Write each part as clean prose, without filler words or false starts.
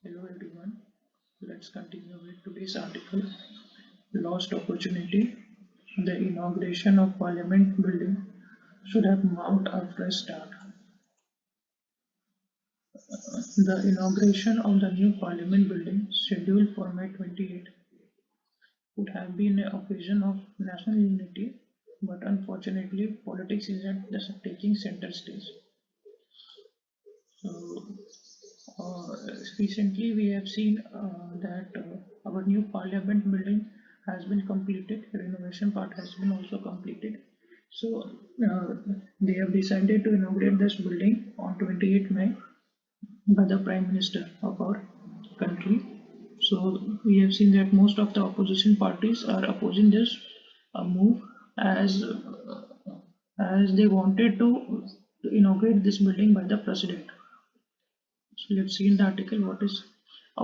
Hello everyone, let's continue with today's article Lost Opportunity. The inauguration of Parliament building should have marked a fresh start. The inauguration of the new Parliament building, scheduled for May 28, would have been an occasion of national unity, but unfortunately, politics is at the taking center stage. So, Uh, recently, we have seen that our new parliament building has been completed, renovation part has been also completed. So, they have decided to inaugurate this building on 28th May by the Prime Minister of our country. So, we have seen that most of the opposition parties are opposing this move as they wanted to inaugurate this building by the president. So let's see in the article what is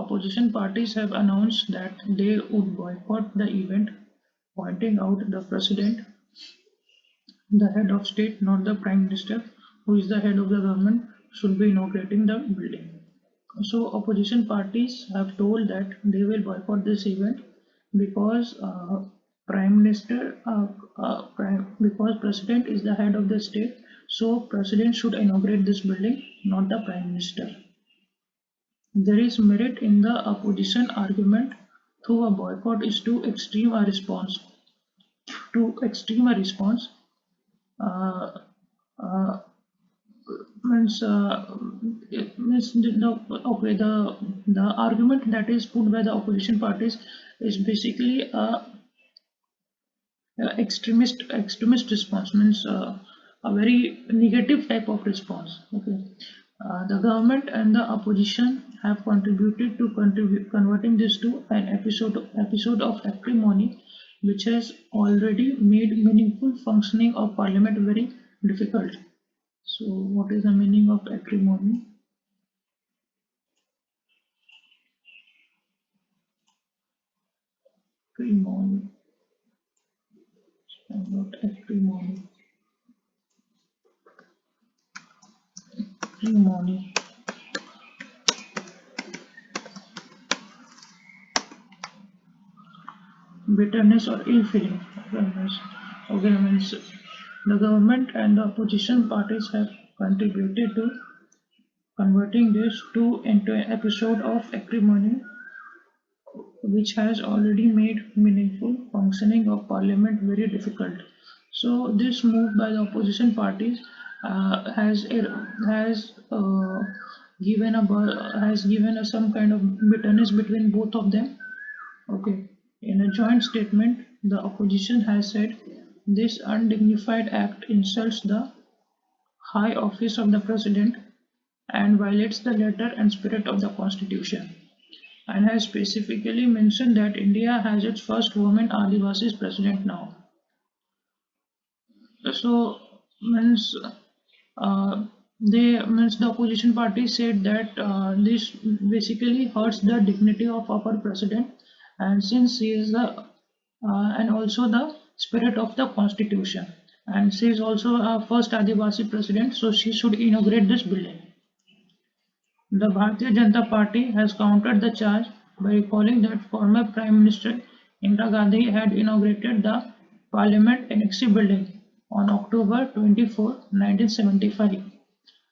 opposition parties have announced that they would boycott the event, pointing out the president, the head of state, not the prime minister, who is the head of the government, should be inaugurating the building. So opposition parties have told that they will boycott this event because prime minister, because president is the head of the state, so president should inaugurate this building, not the prime minister. There is merit in the opposition argument, though a boycott is too extreme a response. Too extreme a response uh, uh, means it means okay the argument that is put by the opposition parties is basically extremist response means a very negative type of response. Okay, the government and the opposition have contributed to converting this to an episode of acrimony, which has already made meaningful functioning of parliament very difficult. So, what is the meaning of acrimony? Acrimony, not acrimony. Acrimony. Bitterness or ill feeling. Okay, means the government and the opposition parties have contributed to converting this to into an episode of acrimony, which has already made meaningful functioning of parliament very difficult. So this move by the opposition parties has given us some kind of bitterness between both of them. Okay. In a joint statement, the opposition has said this undignified act insults the high office of the president and violates the letter and spirit of the constitution, and has specifically mentioned that India has its first woman Adivasis president now. So means they means the opposition party said that this basically hurts the dignity of our president, and since he is the and also the spirit of the constitution, and she is also a first Adivasi president, so she should inaugurate this building. The Bharatiya Janata Party has countered the charge by recalling that former Prime Minister Indira Gandhi had inaugurated the Parliament Annex building on October 24, 1975.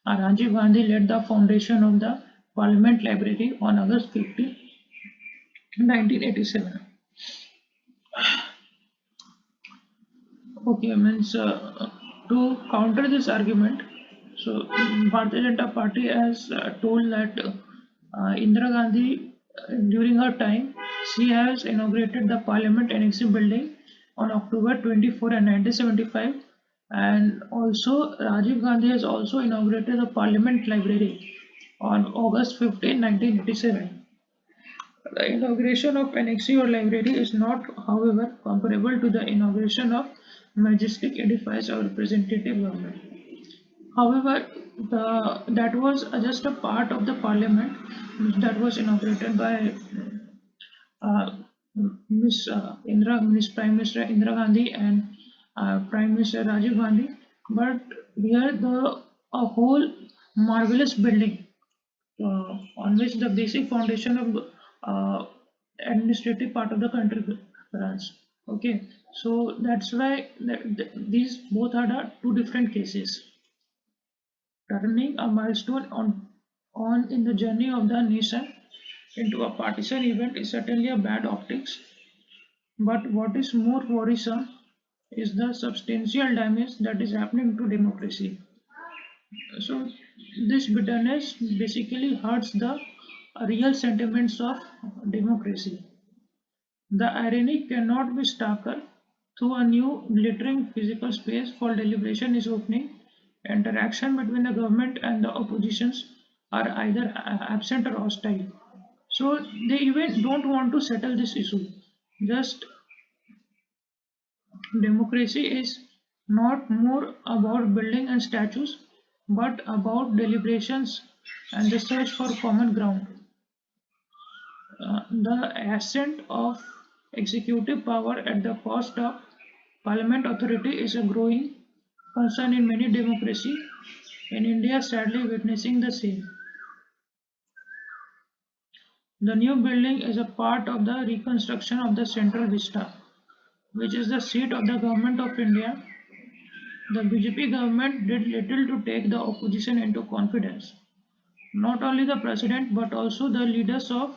Rajiv Gandhi led the foundation of the Parliament Library on August 15, 1987. Okay, means to counter this argument, so Bharatiya Janata Party has told that Indira Gandhi, during her time, she has inaugurated the Parliament Annex building on October 24 and 1975, and also Rajiv Gandhi has also inaugurated the Parliament Library on August 15, 1987. The inauguration of an or library is not, however, comparable to the inauguration of majestic edifice or representative government. However, that was just a part of the parliament that was inaugurated by uh, Miss Prime Minister Indira Gandhi and Prime Minister Rajiv Gandhi. But here the a whole marvelous building on which the basic foundation of uh, administrative part of the country runs. Okay, so that's why these both are the two different cases. Turning a milestone on in the journey of the nation into a partisan event is certainly a bad optics, but what is more worrisome is the substantial damage that is happening to democracy. So this bitterness basically hurts the real sentiments of democracy. The irony cannot be starker. Through a new glittering physical space for deliberation is opening, interaction between the government and the oppositions are either absent or hostile. So they even don't want to settle this issue. Just democracy is not more about building and statues, but about deliberations and the search for common ground. The ascent of executive power at the cost of parliament authority is a growing concern in many democracies. In India, sadly witnessing the same. The new building is a part of the reconstruction of the Central Vista, which is the seat of the Government of India. The BJP government did little to take the opposition into confidence. Not only the president but also the leaders of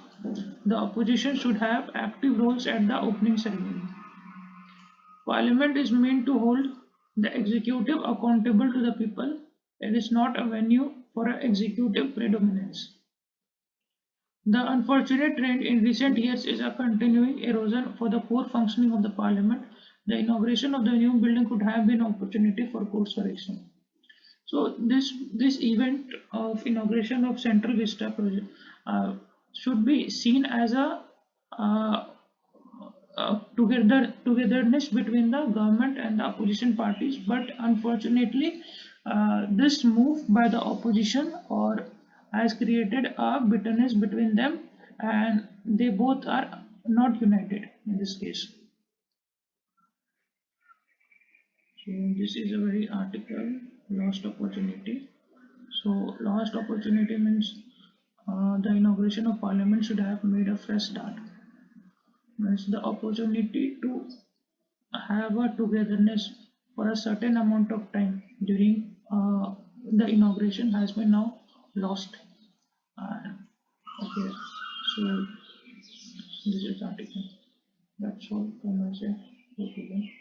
the opposition should have active roles at the opening ceremony. Parliament is meant to hold the executive accountable to the people. It is not a venue for executive predominance. The unfortunate trend in recent years is a continuing erosion for the core functioning of the parliament. The inauguration of the new building could have been an opportunity for course correction. So this event of inauguration of Central Vista project should be seen as a uh, togetherness between the government and the opposition parties, but unfortunately this move by the opposition or has created a bitterness between them, and they both are not united in this case. So this is a very article, lost opportunity. So lost opportunity means the inauguration of parliament should have made a fresh start, means the opportunity to have a togetherness for a certain amount of time during the inauguration has been now lost. Okay, so this is article. That's all from my side. Okay.